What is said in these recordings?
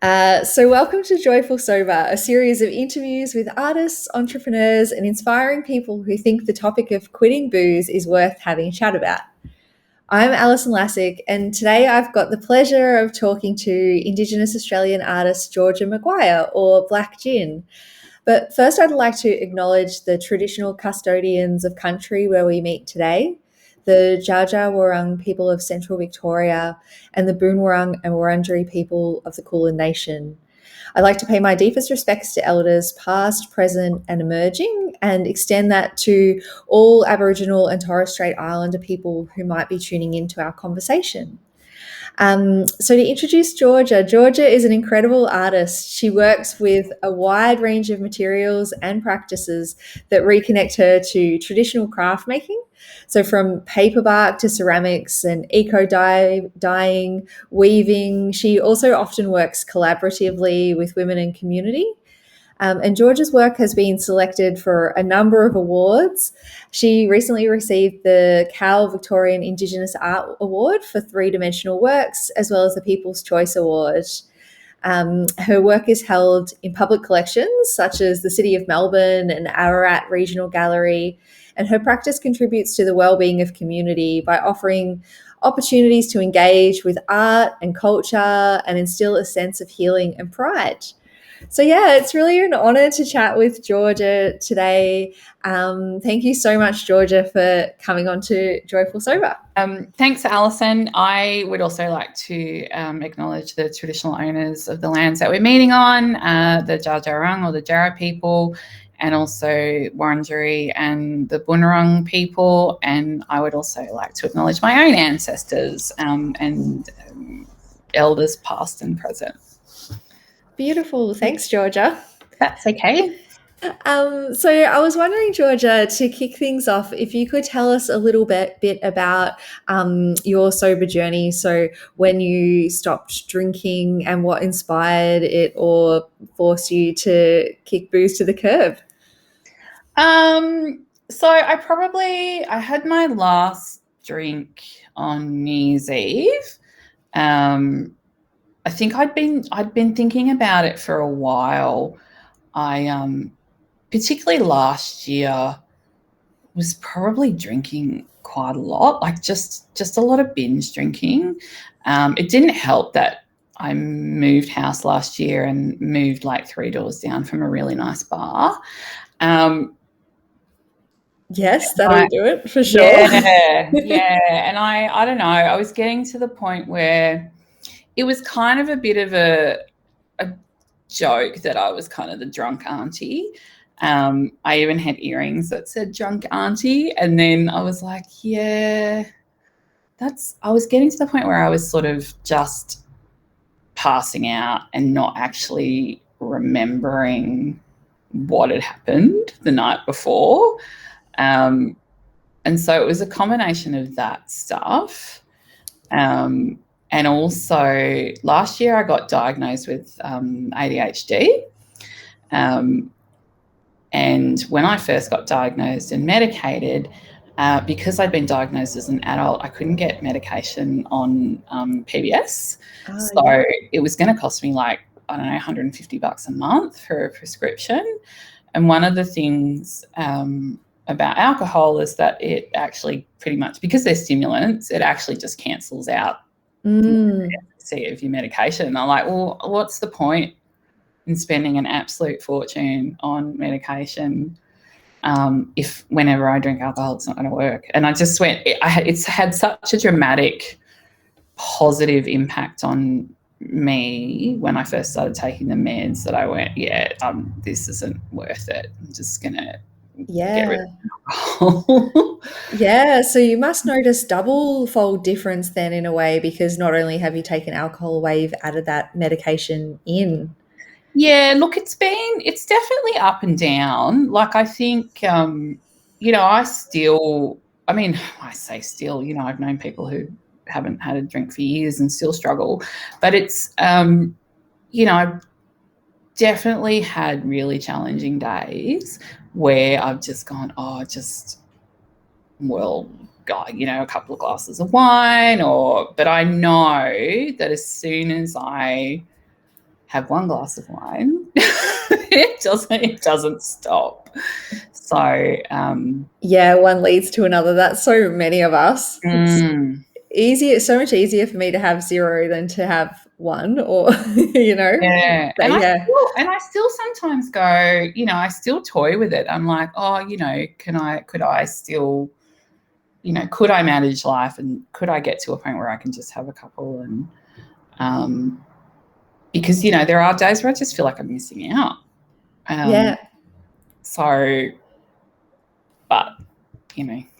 So, welcome to Joyful Sober, a series of interviews with artists, entrepreneurs, and inspiring people who think the topic of quitting booze is worth having a chat about. I'm Alison Lassick, and today I've got the pleasure of talking to Indigenous Australian artist Georgia MacGuire, or Black Gin. But first, I'd like to acknowledge the traditional custodians of country where we meet today, the Dja Dja Wurrung people of central Victoria, and the Boon Wurrung and Wurundjeri people of the Kulin Nation. I'd like to pay my deepest respects to elders past, present, and emerging, and extend that to all Aboriginal and Torres Strait Islander people who might be tuning into our conversation. So to introduce Georgia, Georgia is an incredible artist. She works with a wide range of materials and practices that reconnect her to traditional craft making. So from paperbark to ceramics and dyeing, weaving. She also often works collaboratively with women in community. And Georgia's work has been selected for a number of awards. She recently received the Cal Victorian Indigenous Art Award for three-dimensional works, as well as the People's Choice Award. Her work is held in public collections, such as the City of Melbourne and Ararat Regional Gallery, and her practice contributes to the well-being of community by offering opportunities to engage with art and culture and instill a sense of healing and pride. So, yeah, it's really an honor to chat with Georgia today. Thank you so much, Georgia, for coming on to Joyful Sober. Thanks, Alison. I would also like to acknowledge the traditional owners of the lands that we're meeting on, the Dja Dja Wurrung or the Jarrah people, and also Wurundjeri and the Boonwurrung people. And I would also like to acknowledge my own ancestors and elders past and present. Beautiful. Thanks, Georgia. That's okay. So I was wondering, Georgia, to kick things off, if you could tell us a little bit about your sober journey. So when you stopped drinking and what inspired it or forced you to kick booze to the curb. So I had my last drink on New Year's Eve. I think I'd been thinking about it for a while. I particularly last year was probably drinking quite a lot, like just a lot of binge drinking. It didn't help that I moved house last year and moved like 3 doors down from a really nice bar. Yes, that'll do it for sure. Yeah. And I don't know, I was getting to the point where it was kind of a bit of a joke that I was kind of the drunk auntie. I even had earrings that said drunk auntie. And then I was like, yeah, I was getting to the point where I was sort of just passing out and not actually remembering what had happened the night before. And so it was a combination of that stuff. And also last year I got diagnosed with ADHD. And when I first got diagnosed and medicated, because I'd been diagnosed as an adult, I couldn't get medication on PBS. So it was going to cost me like, I don't know, $150 a month for a prescription. And one of the things about alcohol is that it actually pretty much, because they're stimulants, it actually just cancels out the efficacy of your medication. And I'm like, well, what's the point in spending an absolute fortune on medication if whenever I drink alcohol it's not going to work? And I just went, it's had such a dramatic positive impact on me when I first started taking the meds that I went, this isn't worth it. I'm just going to get rid of alcohol. Yeah, so you must notice double-fold difference then in a way, because not only have you taken alcohol away, you've added that medication in. Yeah, look, it's definitely up and down. Like I think, I say still, I've known people who haven't had a drink for years and still struggle. But it's, I've definitely had really challenging days where I've just gone, a couple of glasses of wine but I know that as soon as I have one glass of wine, it doesn't stop. So yeah, one leads to another. That's so many of us. It's easier. It's so much easier for me to have zero than to have one, or Yeah, But and yeah, I still sometimes go, I still toy with it. I'm like, oh, could I still, could I manage life, and could I get to a point where I can just have a couple? And because there are days where I just feel like I'm missing out. yeah. So, but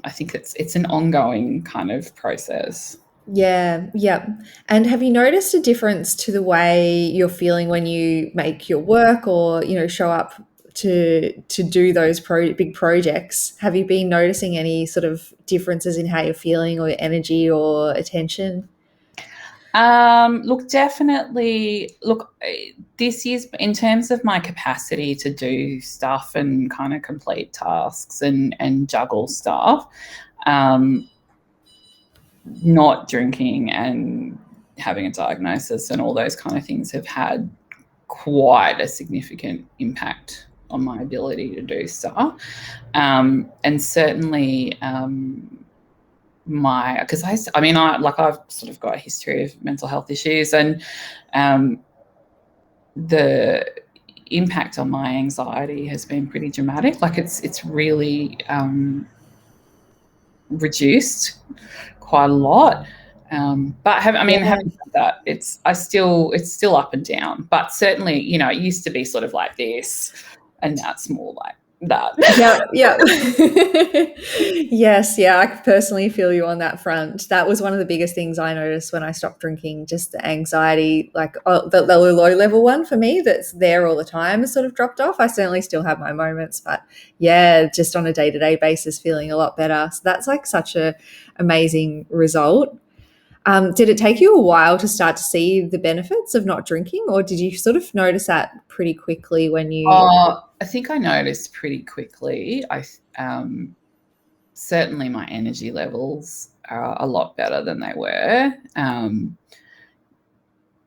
I think it's an ongoing kind of process. Yeah, yeah. And have you noticed a difference to the way you're feeling when you make your work or, show up to do those big projects? Have you been noticing any sort of differences in how you're feeling or your energy or attention? Look, definitely. Look, this is in terms of my capacity to do stuff and kind of complete tasks and juggle stuff. Not drinking and having a diagnosis and all those kind of things have had quite a significant impact on my ability to do stuff. And certainly because I've sort of got a history of mental health issues, and the impact on my anxiety has been pretty dramatic. Like it's really reduced quite a lot. Having said that, it's still up and down, but certainly, it used to be sort of like this, and now it's more like that. Yeah. Yes, yeah, I personally feel you on that front. That was one of the biggest things I noticed when I stopped drinking, just the anxiety, like the low level one for me that's there all the time has sort of dropped off. I certainly still have my moments, but yeah, just on a day-to-day basis feeling a lot better. So that's like such a amazing result. Did it take you a while to start to see the benefits of not drinking, or did you sort of notice that pretty quickly when you? I think I noticed pretty quickly. Certainly my energy levels are a lot better than they were.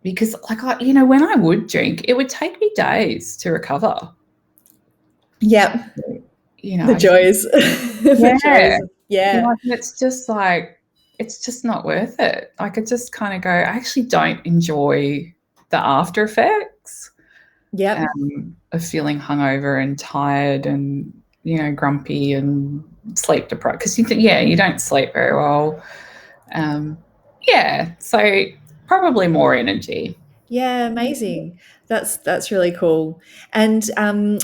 Because when I would drink, it would take me days to recover. Yep. The joys. The joys. Yeah. It's just like, it's just not worth it. Like, I just kind of go, I actually don't enjoy the after effects. Yep. Of feeling hungover and tired and, grumpy and sleep deprived. Because you don't sleep very well. So probably more energy. Yeah, amazing. That's really cool. And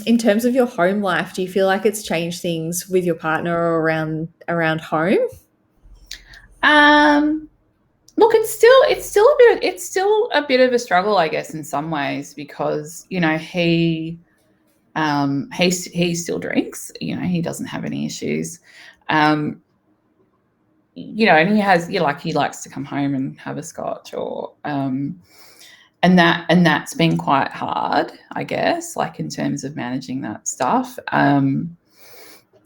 in terms of your home life, do you feel like it's changed things with your partner or around home? Look, it's still a bit of a struggle, I guess, in some ways, because he still drinks. He doesn't have any issues. And he has, he likes to come home and have a scotch, or and that's been quite hard, I guess, like in terms of managing that stuff.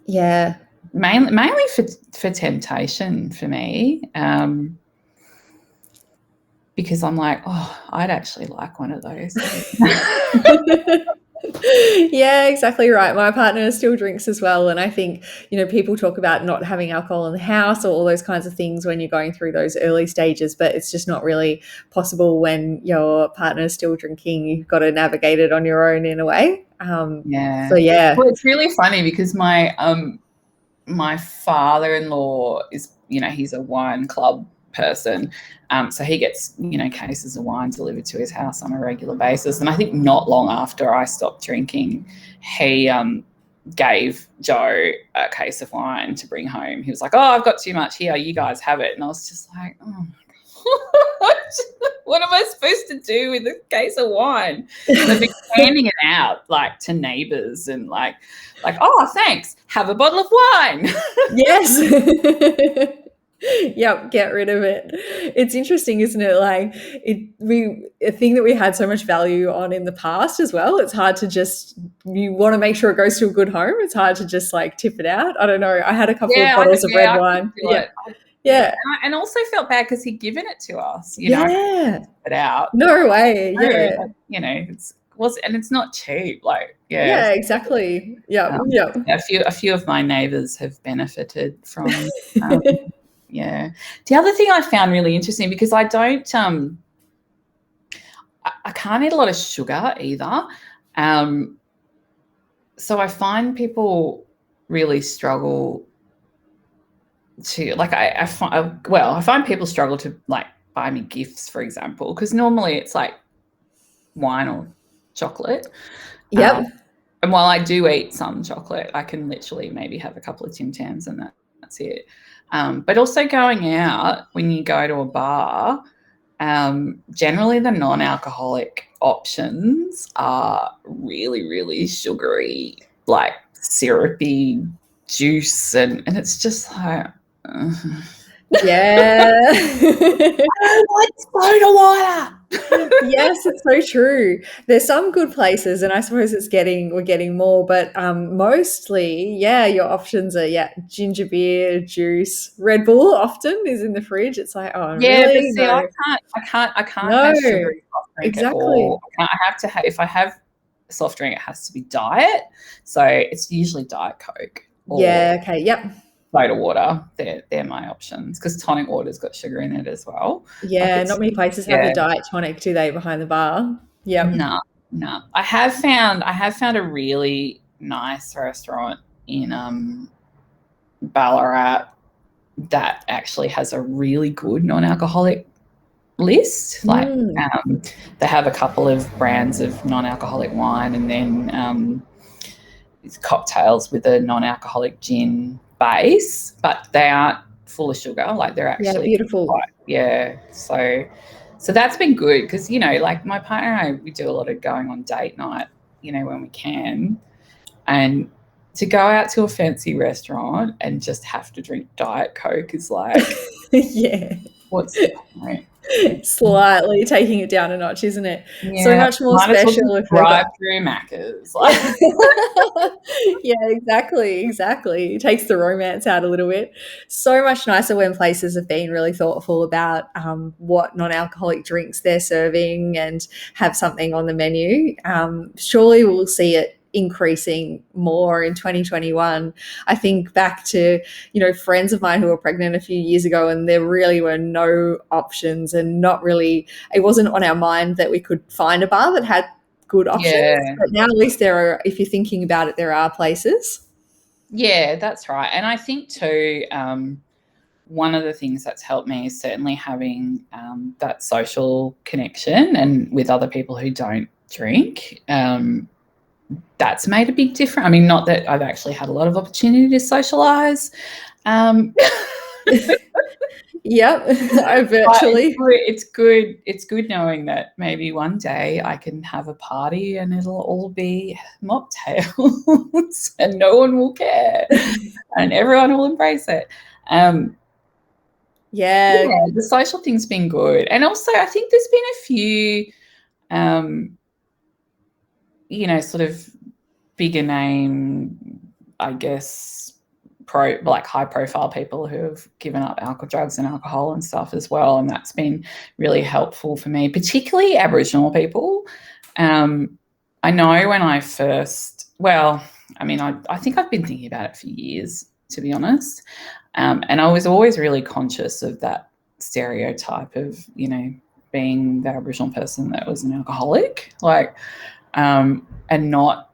Yeah. Mainly for temptation for me. Because I'm like, oh, I'd actually like one of those. Yeah, exactly right. My partner still drinks as well. And I think, people talk about not having alcohol in the house or all those kinds of things when you're going through those early stages, but it's just not really possible when your partner is still drinking. You've got to navigate it on your own in a way. Yeah. So, yeah. Well, it's really funny because my father-in-law is, he's a wine club person. So he gets, cases of wine delivered to his house on a regular basis. And I think not long after I stopped drinking, he gave Joe a case of wine to bring home. He was like, oh, I've got too much here. You guys have it. And I was just like, oh, my God. What am I supposed to do with a case of wine? And I've been handing it out like to neighbors and like, oh, thanks. Have a bottle of wine. Yes. Yep, get rid of it. It's interesting, isn't it? Like a thing that we had so much value on in the past as well. It's hard to just, you want to make sure it goes to a good home. It's hard to just like tip it out. I don't know. I had a couple of bottles of red wine. Yeah. Yeah. And also felt bad because he'd given it to us, Yeah. it out. No way. Yeah. And it's not cheap. Like, Yeah, exactly. Yeah. Yeah. A few of my neighbours have benefited from. Yeah. The other thing I found really interesting, because I don't, I can't eat a lot of sugar either. So I find people really struggle to, like, I find people struggle to, like, buy me gifts, for example, because normally it's like wine or chocolate. Yep. And while I do eat some chocolate, I can literally maybe have a couple of Tim Tams and that's it. But also going out, when you go to a bar, generally the non-alcoholic options are really, really sugary, like syrupy juice, and it's just like, Yeah. I want soda water. Yes, it's so true. There's some good places, and I suppose we're getting more, but mostly, yeah, your options are ginger beer, juice, Red Bull. Often is in the fridge. It's like, oh, Yeah, but really? see, No, I can't no, have sugary soft drink at exactly. all. I have to have, if I have a soft drink, it has to be diet. So it's usually Diet Coke or Yeah. Okay. Yep. soda water. They're my options, because tonic water's got sugar in it as well. Like, Yeah. it's, Not many places have the yeah, diet tonic, do they, behind the bar? Yep. no, no. I have found a really nice restaurant in Ballarat that actually has a really good non-alcoholic list. Like, Mm. they have a couple of brands of non-alcoholic wine, and then cocktails with a non-alcoholic gin base, but they aren't full of sugar. Like, they're Yeah. actually Beautiful. quite, yeah. So that's been good, because, like, my partner and I, we do a lot of going on date night, when we can, and to go out to a fancy restaurant and just have to drink Diet Coke is like, Yeah. what's the point? Slightly taking it down a notch, isn't it? So Yeah, much more might as well just special if they've got. drive through Macca's. Like, Yeah, exactly. It takes the romance out a little bit. So much nicer when places have been really thoughtful about what non-alcoholic drinks they're serving and have something on the menu. Surely we'll see it increasing more in 2021. I think back to, friends of mine who were pregnant a few years ago, and there really were no options, and not really, it wasn't on our mind that we could find a bar that had good options. yeah, But now at least there are, if you're thinking about it, there are places. yeah, that's right. And I think too, one of the things that's helped me is certainly having that social connection and with other people who don't drink. That's made a big difference. I mean, not that I've actually had a lot of opportunity to socialize. Yep, I virtually. It's good. It's good knowing that maybe one day I can have a party and it'll all be mocktails and no one will care and everyone will embrace it. Yeah. The social thing's been good. And also I think there's been a few, sort of bigger name, I guess, high profile people who have given up drugs and alcohol and stuff as well. And that's been really helpful for me, particularly Aboriginal people. I know when I first, I think I've been thinking about it for years, to be honest. And I was always really conscious of that stereotype of, being the Aboriginal person that was an alcoholic, and not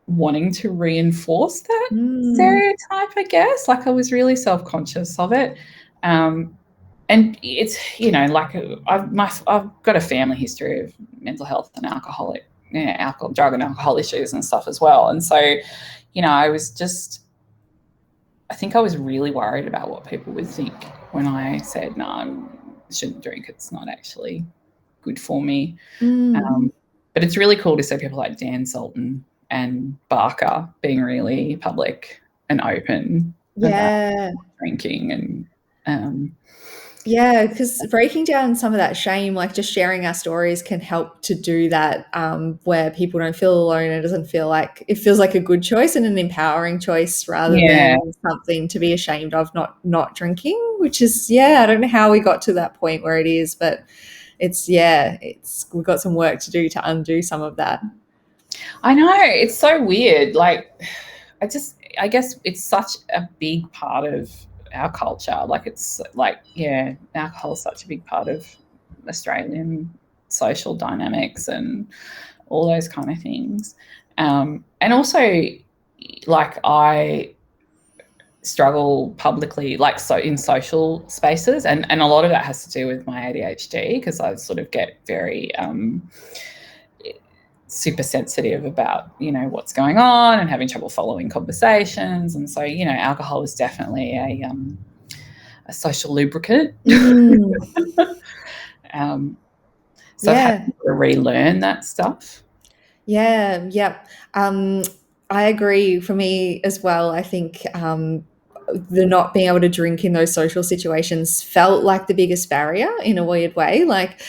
wanting to reinforce that stereotype, I guess. Like, I was really self-conscious of it. And it's, I've got a family history of mental health and drug and alcohol issues and stuff as well. And so, I think I was really worried about what people would think when I said, no, I shouldn't drink. It's not actually good for me. But it's really cool to see people like Dan Sultan and Barker being really public and open about drinking. And Yeah, because breaking down some of that shame, like just sharing our stories, can help to do that, where people don't feel alone. And it feels like a good choice and an empowering choice rather Yeah. than something to be ashamed of, not drinking, which is, yeah, I don't know how we got to that point where it is, but we've got some work to do to undo some of that. I know, it's so weird. Like, I guess it's such a big part of our culture. Like, it's like, yeah, alcohol is such a big part of Australian social dynamics and all those kind of things. And also, like, I struggle publicly, like, so in social spaces, and a lot of that has to do with my ADHD, because I sort of get very super sensitive about, what's going on and having trouble following conversations. And so, alcohol is definitely a social lubricant. Mm, um, so I've had yeah. to relearn that stuff. Yeah, yep. I agree. For me as well, I think the not being able to drink in those social situations felt like the biggest barrier in a weird way. Like,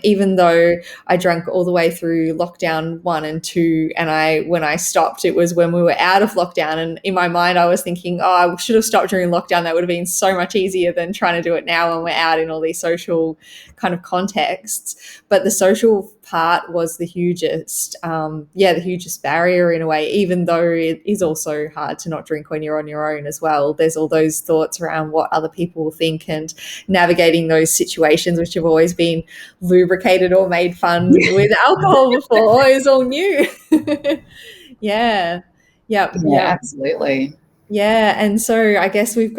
even though I drank all the way through lockdown 1 and 2, and when I stopped, it was when we were out of lockdown. And in my mind, I was thinking, oh, I should have stopped during lockdown. That would have been so much easier than trying to do it now when we're out in all these social kind of contexts. But the social part was the hugest, the hugest barrier in a way, even though it is also hard to not drink when you're on your own as well. There's all those thoughts around what other people will think, and navigating those situations, which have always been lubricated or made fun with alcohol before, is all new. Yeah. Yep. Yeah, Yep. absolutely. Yeah, and so I guess we've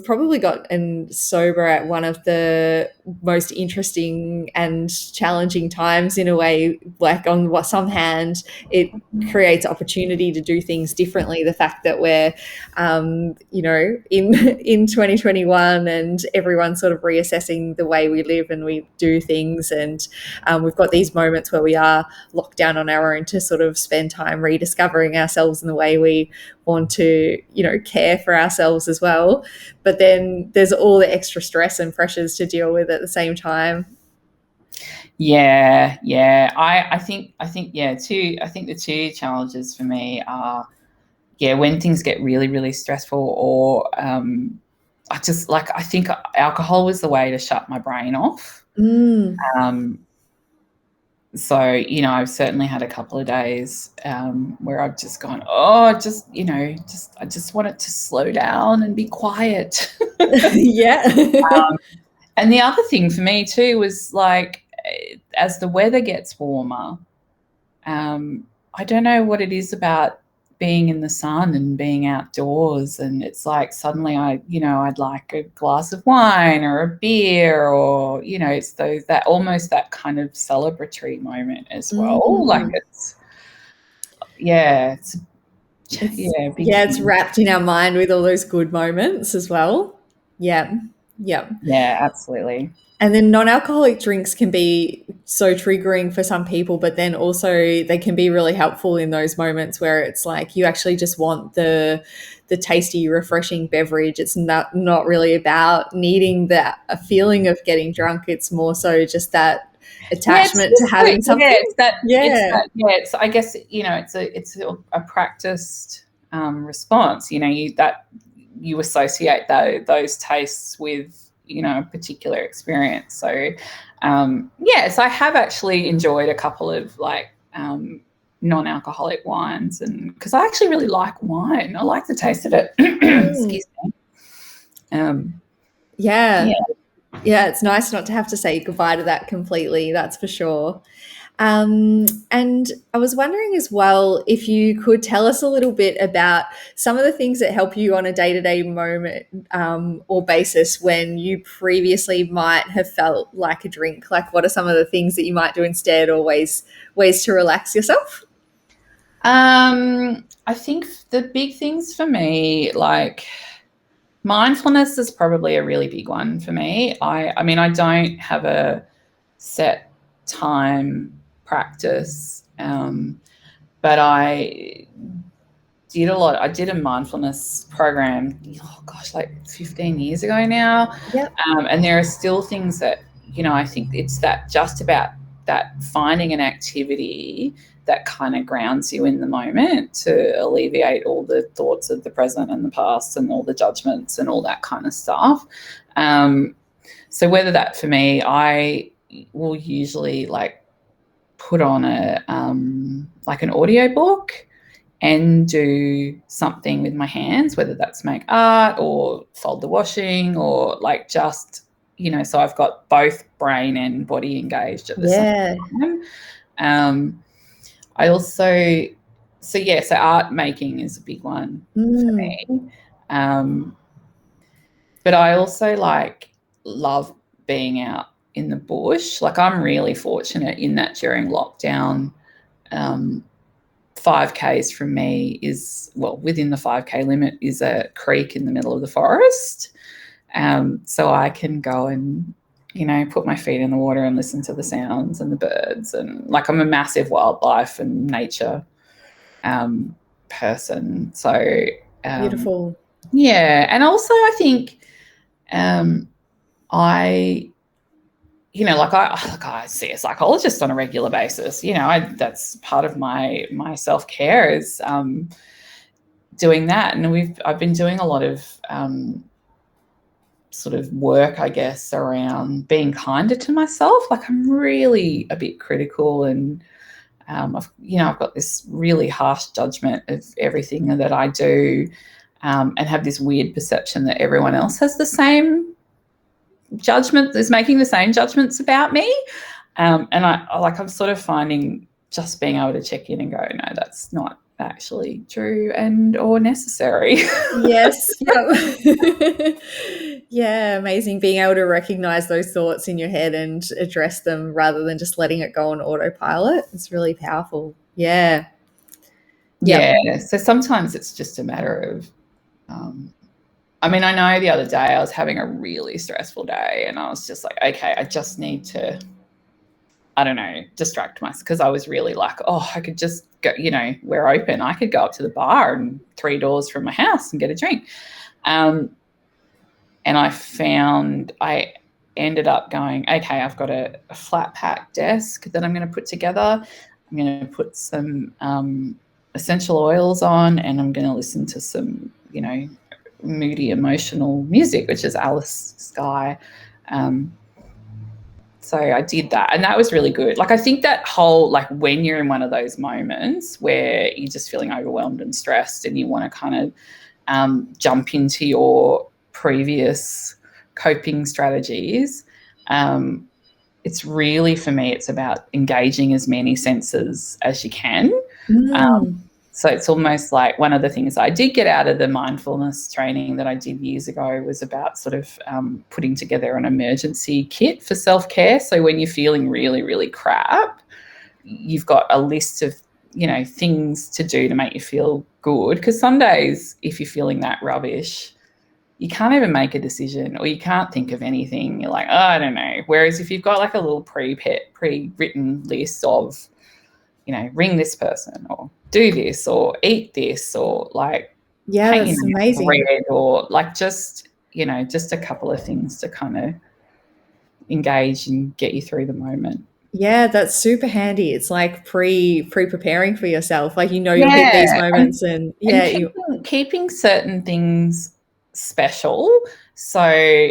probably gotten sober at one of the most interesting and challenging times in a way. Like, on some hand, it creates opportunity to do things differently. The fact that we're, in 2021, and everyone's sort of reassessing the way we live and we do things, and we've got these moments where we are locked down on our own to sort of spend time rediscovering ourselves in the way we want to, care for ourselves as well. But then there's all the extra stress and pressures to deal with at the same time. Yeah. I think I think the two challenges for me are, when things get really, really stressful, or I think alcohol was the way to shut my brain off. Mm. Um, so, I've certainly had a couple of days where I've just gone, I just want it to slow down and be quiet. Yeah. And the other thing for me too was, like, as the weather gets warmer, I don't know what it is about being in the sun and being outdoors, and it's like suddenly I'd like a glass of wine or a beer, or it's that almost that kind of celebratory moment as well. Like, Mm. it's yeah, it's It's yeah, a big yeah, it's thing. wrapped in our mind with all those good moments as well. Yeah. Yeah. Yeah, absolutely. And then non-alcoholic drinks can be so triggering for some people, but then also they can be really helpful in those moments where it's like you actually just want the tasty, refreshing beverage. It's not really about needing that a feeling of getting drunk. It's more so just that Yeah, it's attachment to just having something. Yeah. it's I guess, it's a practiced response. You associate those tastes with, a particular experience. So so I have actually enjoyed a couple of, like, non-alcoholic wines, and because I actually really like wine, I like the taste of it. Mm. Excuse me. Yeah. Yeah. Yeah, it's nice not to have to say goodbye to that completely, that's for sure. And I was wondering as well if you could tell us a little bit about some of the things that help you on a day-to-day moment, or basis, when you previously might have felt like a drink. Like, what are some of the things that you might do instead, or ways to relax yourself? I think the big things for me, like, mindfulness is probably a really big one for me. I mean, I don't have a set time practice, but I did a lot. I did a mindfulness program, like 15 years ago now. Yep. And there are still things that, I think it's that just about that finding an activity that kind of grounds you in the moment to alleviate all the thoughts of the present and the past and all the judgments and all that kind of stuff. So whether that, for me, I will usually like put on like an audio book and do something with my hands, whether that's make art or fold the washing or like just, so I've got both brain and body engaged at the same time. I also, so art making is a big one for me. But I also love being out in the bush. Like I'm really fortunate in that during lockdown, 5Ks from me is, within the 5K limit is a creek in the middle of the forest. So I can go and, put my feet in the water and listen to the sounds and the birds. And like I'm a massive wildlife and nature person. So beautiful. Yeah. And also I think I see a psychologist on a regular basis. That's part of my self-care is doing that. And I've been doing a lot of sort of work, I guess, around being kinder to myself. Like I'm really a bit critical, and I've got this really harsh judgment of everything that I do, and have this weird perception that everyone else has the same judgment, is making the same judgments about me. And I'm sort of finding just being able to check in and go, no, that's not actually true and or necessary. Yes. Yep. Yeah, amazing being able to recognize those thoughts in your head and address them rather than just letting it go on autopilot. It's really powerful. Yeah. Yep. Yeah. So sometimes it's just a matter of I know the other day I was having a really stressful day and I was just like, okay, I just need to, I don't know, distract myself, because I was really like, I could just go, we're open. I could go up to the bar and 3 doors from my house and get a drink. And I ended up going, okay, I've got a flat pack desk that I'm going to put together. I'm going to put some essential oils on, and I'm going to listen to some, moody, emotional music, which is Alice Skye. So I did that, and that was really good. Like I think that whole, when you're in one of those moments where you're just feeling overwhelmed and stressed and you want to kind of jump into your previous coping strategies, it's really, for me, it's about engaging as many senses as you can. So it's almost like one of the things I did get out of the mindfulness training that I did years ago was about sort of putting together an emergency kit for self-care. So when you're feeling really, really crap, you've got a list of, things to do to make you feel good. Because some days, if you're feeling that rubbish, you can't even make a decision or you can't think of anything. You're like, I don't know. Whereas if you've got a little pre-written list of, ring this person or do this or eat this or paint that's amazing. red or just a couple of things to kind of engage and get you through the moment. Yeah, that's super handy. It's like pre-preparing for yourself. You'll hit these moments and keeping certain things special. So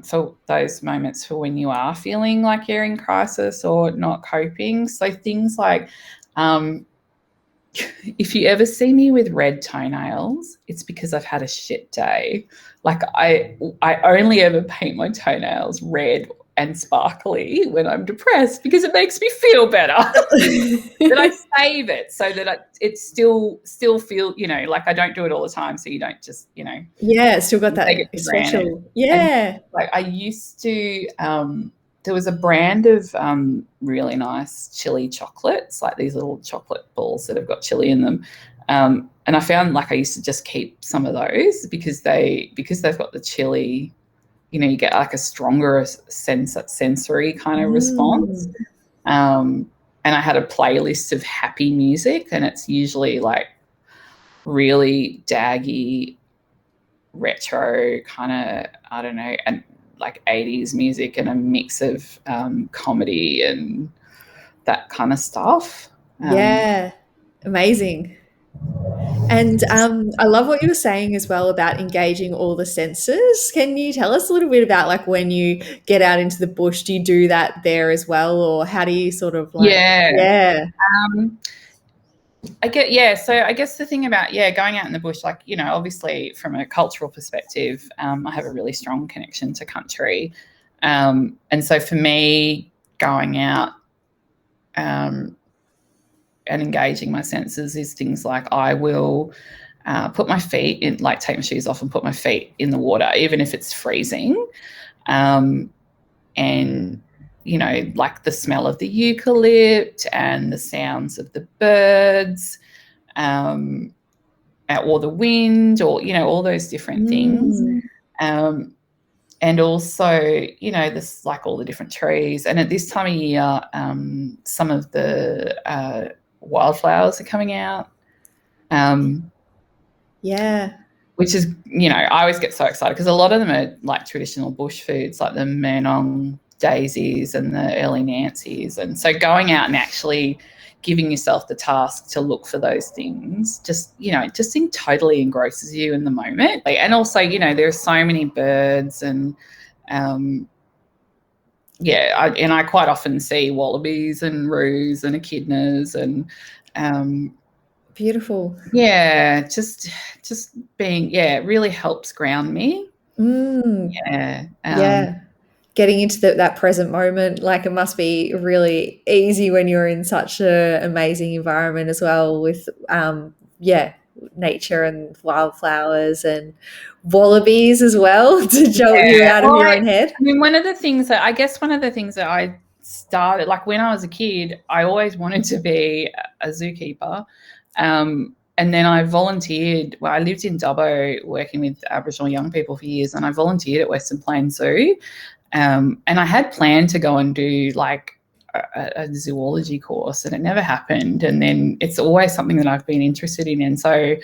for those moments for when you are feeling like you're in crisis or not coping. So things like if you ever see me with red toenails, it's because I've had a shit day. I only ever paint my toenails red and sparkly when I'm depressed because it makes me feel better. But I save it so that it still feel, I don't do it all the time, so you don't just, it's still got that special. Yeah. And, I used to there was a brand of really nice chilli-chocolates, like these little chocolate balls that have got chili in them. And I found I used to just keep some of those because they've got the chili, you get a stronger sensory kind of response. And I had a playlist of happy music, and it's usually really daggy, retro kind of, I don't know, and like 80s music and a mix of comedy and that kind of stuff. Yeah, amazing. And I love what you were saying as well about engaging all the senses. Can you tell us a little bit about like when you get out into the bush, do you do that there as well, or how do you sort of like, Yeah. yeah, So I guess the thing about, going out in the bush, like, obviously from a cultural perspective, I have a really strong connection to country. And so for me, going out and engaging my senses is things like I will put my feet in, like take my shoes off and put my feet in the water, even if it's freezing. And like the smell of the eucalypt and the sounds of the birds, or the wind, or all those different things. And also, there's like all the different trees. And at this time of year, some of the wildflowers are coming out. yeah, Which is, I always get so excited because a lot of them are like traditional bush foods, like the Murnong daisies and the early Nancy's. And so going out and actually giving yourself the task to look for those things just totally engrosses you in the moment. And also, there are so many birds and, I quite often see wallabies and roos and echidnas and, beautiful. yeah, just being, it really helps ground me. Yeah. Yeah. Getting into that present moment, like it must be really easy when you're in such an amazing environment as well with, nature and wildflowers and wallabies as well to jolt you out of Well, your own head. I mean, one of the things that I started, like when I was a kid, I always wanted to be a zookeeper. And then I volunteered. Well, I lived in Dubbo working with Aboriginal young people for years, and I volunteered at Western Plains Zoo. And I had planned to go and do like a zoology course, and it never happened. And then it's always something that I've been interested in. And so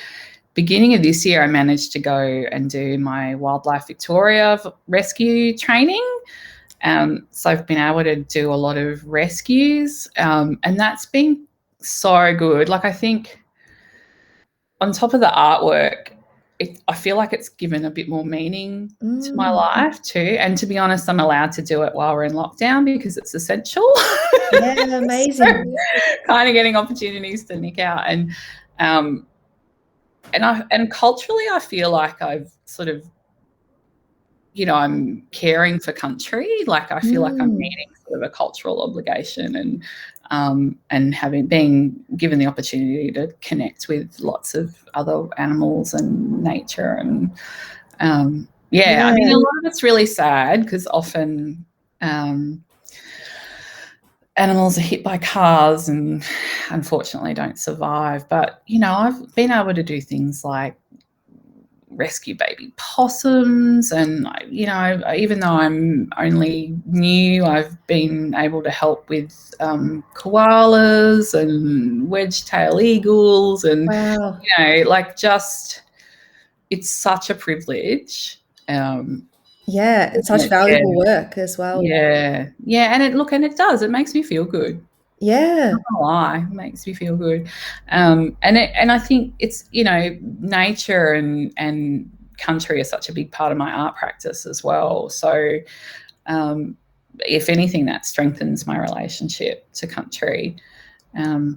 beginning of this year, I managed to go and do my Wildlife Victoria rescue training. So I've been able to do a lot of rescues, and that's been so good. Like I think on top of the artwork, I feel like it's given a bit more meaning to my life too. And to be honest, I'm allowed to do it while we're in lockdown because it's essential. Yeah, amazing. So, kind of getting opportunities to nick out. And culturally, I feel like I've sort of, I'm caring for country. Like I feel like I'm meeting sort of a cultural obligation, and being given the opportunity to connect with lots of other animals and nature. And I mean, a lot of it's really sad because often animals are hit by cars and unfortunately don't survive. But, I've been able to do things like rescue baby possums, and even though I'm only new, I've been able to help with koalas and wedge-tailed eagles, and Wow. it's such a privilege. Yeah, and such valuable work as well. And it does, it makes me feel good. Yeah. Not gonna lie, it makes me feel good. And I think it's, nature and country are such a big part of my art practice as well. So if anything, that strengthens my relationship to country,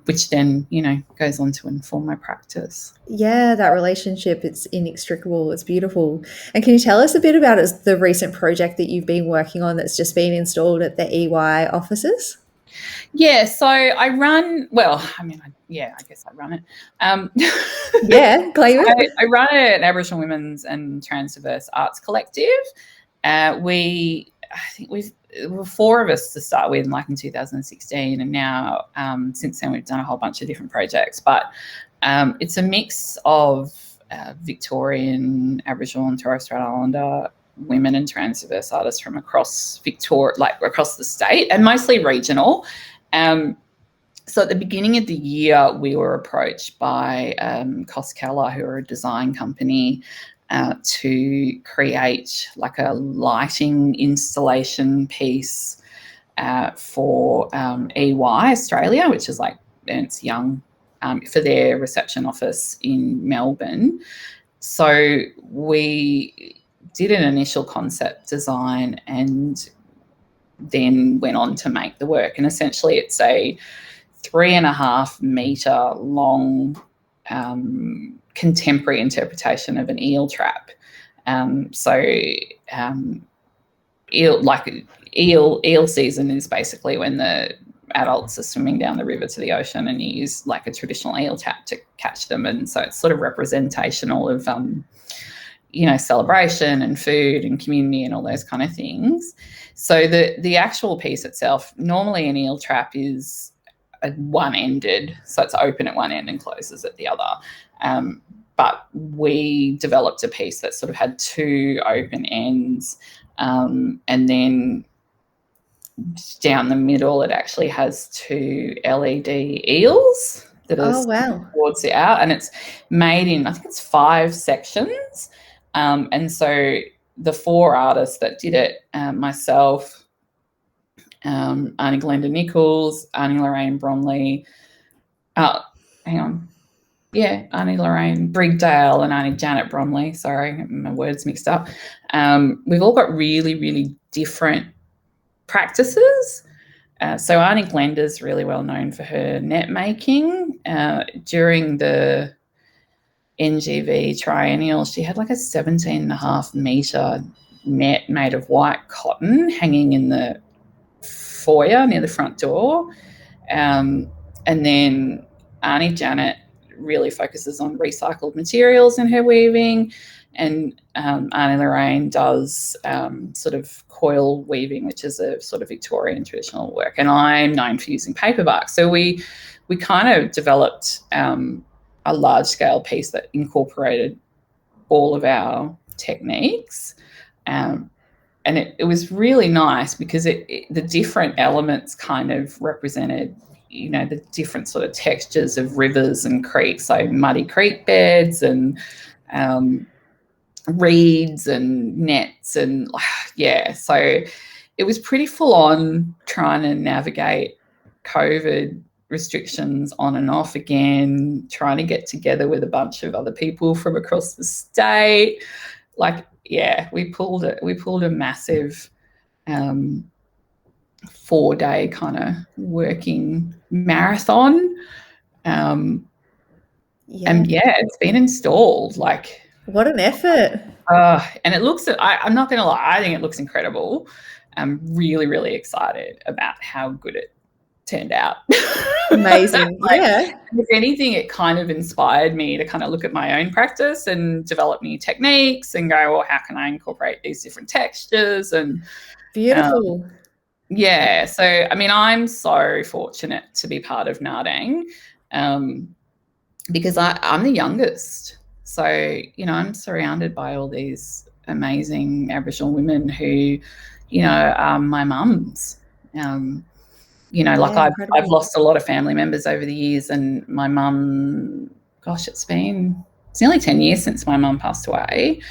which then, goes on to inform my practice. Yeah, that relationship, it's inextricable. It's beautiful. And can you tell us a bit about the recent project that you've been working on that's just been installed at the EY offices? Yeah, so I run, I guess I run it. Yeah, claim it. I run an Aboriginal Women's and Transverse Arts Collective. I think there were four of us to start with, like in 2016, and now since then we've done a whole bunch of different projects. But it's a mix of Victorian, Aboriginal and Torres Strait Islander women and transverse artists from across Victoria, like across the state, and mostly regional. So at the beginning of the year, we were approached by Koskela, who are a design company, to create like a lighting installation piece for EY Australia, which is like Ernst Young, for their reception office in Melbourne. So we did an initial concept design and then went on to make the work. And essentially it's a 3.5 metre long contemporary interpretation of an eel trap. Eel season is basically when the adults are swimming down the river to the ocean, and you use like a traditional eel trap to catch them. And so it's sort of representational of celebration and food and community and all those kind of things. So the actual piece itself, normally an eel trap is one-ended, so it's open at one end and closes at the other. But we developed a piece that sort of had two open ends, and then down the middle it actually has two LED eels that are towards it out, and it's made in, I think it's 5 sections. And so the 4 artists that did it, myself, Aunty Glenda Nichols, Aunty Lorraine Bromley, Aunty Lorraine Brigdale and Aunty Janet Bromley. Sorry, my words mixed up. We've all got really, really different practices. So Aunty Glenda's really well known for her net making. During the NGV triennial, she had like a 17.5 metre net made of white cotton hanging in the foyer near the front door. And then Aunty Janet really focuses on recycled materials in her weaving, and Aunty Lorraine does sort of coil weaving, which is a sort of Victorian traditional work, and I'm known for using paperbark. So we kind of developed a large-scale piece that incorporated all of our techniques, and it was really nice because the different elements kind of represented, the different sort of textures of rivers and creeks, so muddy creek beds and reeds and nets, and so it was pretty full on trying to navigate COVID restrictions on and off again, trying to get together with a bunch of other people from across the state. We pulled a massive 4-day kind of working marathon. And it's been installed. What an effort. And it looks, I'm not going to lie, I think it looks incredible. I'm really, really excited about how good it turned out. Amazing. If anything, it kind of inspired me to kind of look at my own practice and develop new techniques and go, well, how can I incorporate these different textures? And beautiful. So I mean, I'm so fortunate to be part of Nardang, because I'm the youngest. So, I'm surrounded by all these amazing Aboriginal women who, are my mums. I've lost a lot of family members over the years, and my mum, gosh, it's nearly 10 years since my mum passed away.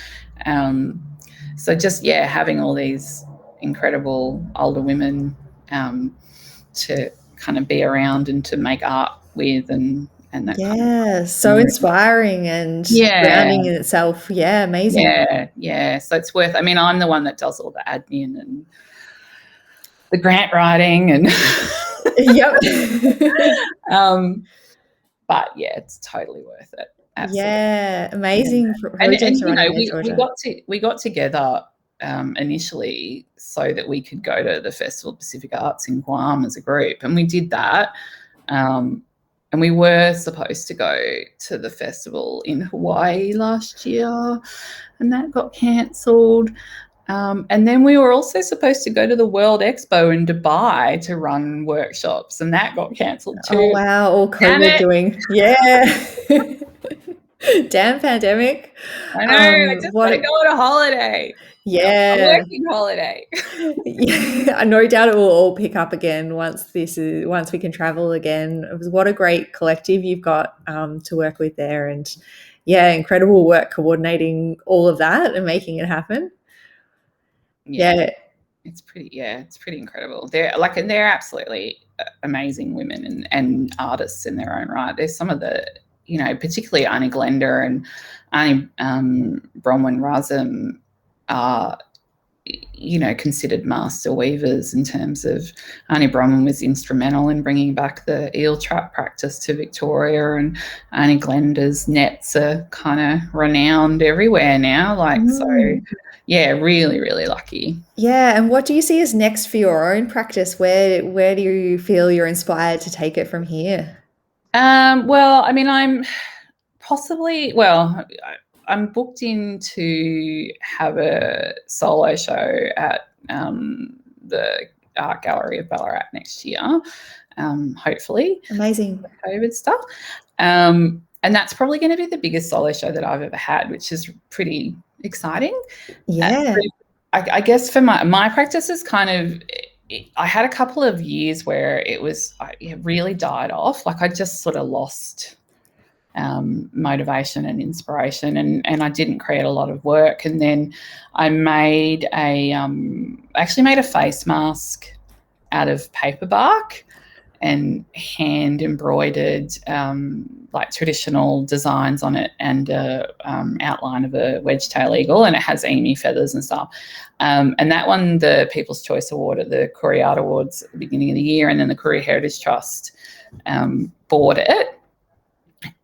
So just, having all these incredible older women to kind of be around and to make art with and that kind of so inspiring and grounding in itself. Amazing. So it's worth, I mean, I'm the one that does all the admin and the grant writing and but it's totally worth it. Absolutely. Amazing projects running there, Georgia. We got together initially so that we could go to the Festival of Pacific Arts in Guam as a group, and we did that. And we were supposed to go to the festival in Hawaii last year, and that got cancelled. And then we were also supposed to go to the World Expo in Dubai to run workshops, and that got cancelled too. Oh, wow. All COVID doing. Damn pandemic. I know. I just What? want to go on a holiday. A Yeah. working holiday. Yeah, no doubt it will all pick up again once we can travel again. What a great collective you've got to work with there, and yeah, incredible work coordinating all of that and making it happen. Yeah. Yeah, It's pretty incredible. They're absolutely amazing women and artists in their own right. There's some of the, particularly Annie Glenda and Annie Bronwyn Razum are, considered master weavers in terms of Annie Bronwyn was instrumental in bringing back the eel trap practice to Victoria, and Annie Glenda's nets are kind of renowned everywhere now. So yeah, really, really lucky. yeah. And what do you see as next for your own practice? Where do you feel you're inspired to take it from here? Well, I mean, I'm booked in to have a solo show at the Art Gallery of Ballarat next year, hopefully. Amazing. COVID stuff. And that's probably going to be the biggest solo show that I've ever had, which is pretty exciting. Yeah. I guess for my practice is kind of, I had a couple of years where it really died off. Like I just sort of lost motivation and inspiration, and I didn't create a lot of work. And then I actually made a face mask out of paperbark and hand embroidered like traditional designs on it, and outline of a wedge-tail eagle, and it has emu feathers and stuff. And that won the People's Choice Award at the Korea Art Awards at the beginning of the year, and then the Korea Heritage Trust bought it.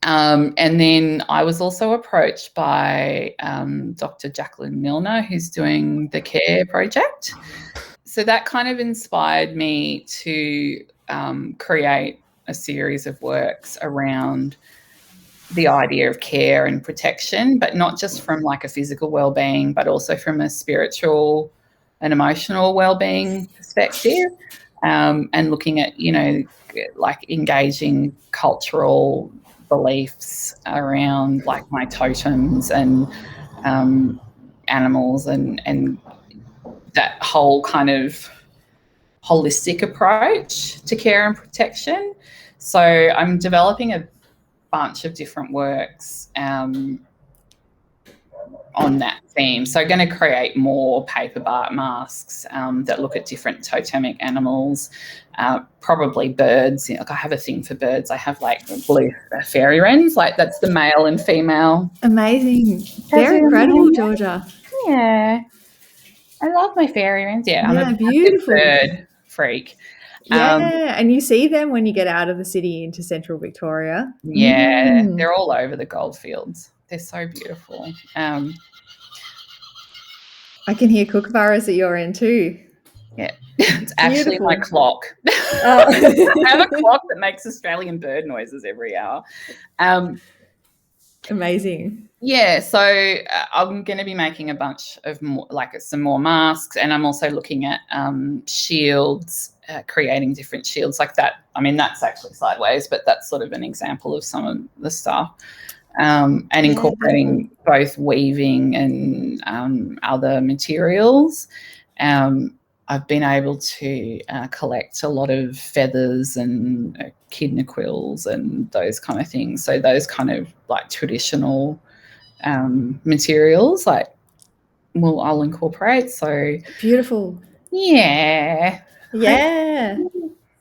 And then I was also approached by Dr. Jacqueline Milner, who's doing the CARE project. So that kind of inspired me to create a series of works around the idea of care and protection, but not just from like a physical well-being, but also from a spiritual and emotional well-being perspective, and looking at, like engaging cultural beliefs around like my totems and animals and that whole kind of holistic approach to care and protection. So I'm developing a bunch of different works on that theme. So going to create more paperbark masks that look at different totemic animals, probably birds. Like I have a thing for birds. I have like blue fairy wrens, like that's the male and female. Amazing. They're incredible, Georgia. Yeah. I love my fairy wrens. Yeah, I'm a beautiful bird freak. Yeah, and you see them when you get out of the city into central Victoria. Yeah, they're all over the goldfields. They're so beautiful. I can hear kookaburras at your end too. Yeah, it's actually my clock. Oh. I have a clock that makes Australian bird noises every hour. Amazing. Yeah, so I'm going to be making a bunch of some more masks, and I'm also looking at shields, creating different shields like that. I mean, that's actually sideways, but that's sort of an example of some of the stuff. And incorporating both weaving and other materials. I've been able to collect a lot of feathers and echidna quills and those kind of things. So those kind of like traditional materials, like, well, I'll incorporate. So beautiful. Yeah.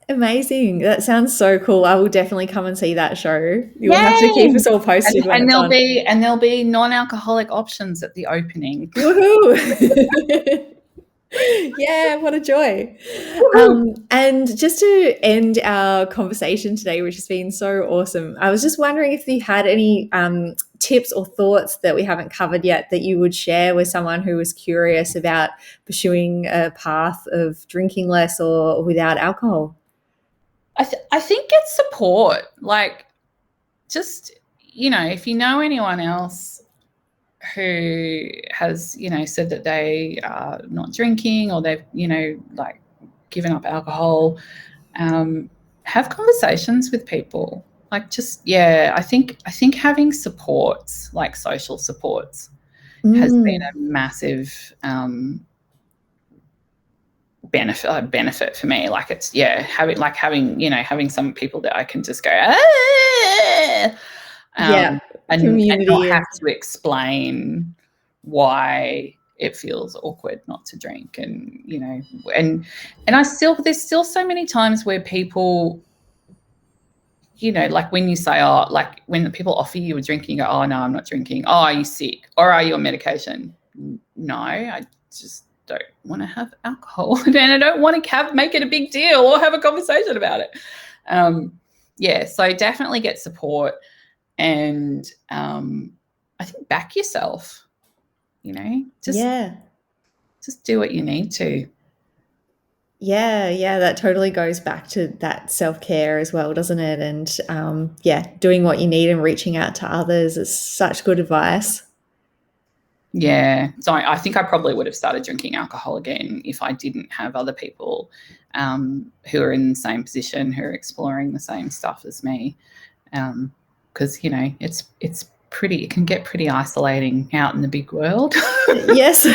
Amazing. That sounds so cool. I will definitely come and see that show. You'll have to keep us all posted when it's on. And there'll be non-alcoholic options at the opening. Woohoo! Yeah, what a joy. And just to end our conversation today, which has been so awesome, I was just wondering if you had any tips or thoughts that we haven't covered yet that you would share with someone who was curious about pursuing a path of drinking less or without alcohol. I think get support. Like, just, if you know anyone else who has, said that they are not drinking, or they've, like given up alcohol, have conversations with people. Like, just, yeah, I think having supports, like social supports, has been a massive benefit for me. Like, it's, yeah, having some people that I can just go, Yeah, and not community have and to explain why it feels awkward not to drink. And there's still so many times where people, like when you say, oh, like when people offer you a drink, you go, oh no, I'm not drinking. Oh, are you sick, or are you on medication? No, I just don't want to have alcohol, and I don't want to make it a big deal or have a conversation about it. Yeah, so definitely get support, and I think back yourself. Just do what you need to. yeah, that totally goes back to that self-care as well, doesn't it? And yeah, doing what you need and reaching out to others is such good advice. Yeah, so I think I probably would have started drinking alcohol again if I didn't have other people who are in the same position, who are exploring the same stuff as me. Because it can get pretty isolating out in the big world. Yes.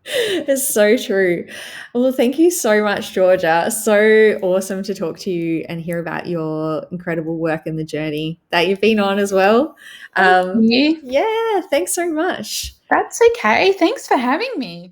It's so true. Well, thank you so much, Georgia. So awesome to talk to you and hear about your incredible work and the journey that you've been on as well. Thank you. Yeah, thanks so much. That's okay. Thanks for having me.